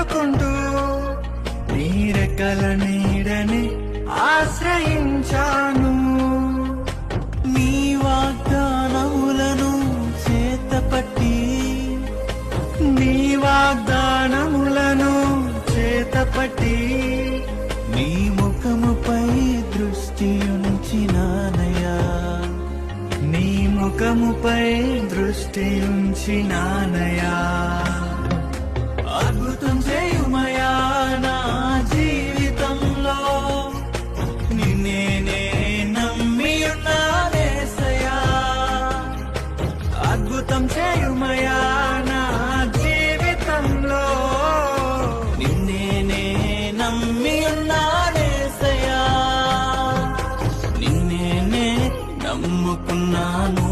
వెతుక్కుంటూ నీ రెక్కల నీడని ఆశ్రయించాను. నీ వాగ్దానములను చేతపట్టి నీ వాగ్దానములను చేతపట్టి నీ ముఖముపై దృష్టి ఉంచినానయ్యా, నీ ముఖముపై దృష్టి ఉంచినానయ్యా. అద్భుతం చేయుమయా నా జీవితంలో, నిన్నే నే నమ్మి ఉన్నానేసయ్యా. అద్భుతం చేయుమయా నా జీవితంలో, నిన్నే నే నమ్మి ఉన్నానేసయ్యా. నిన్నే నే నమ్ముకున్నాను.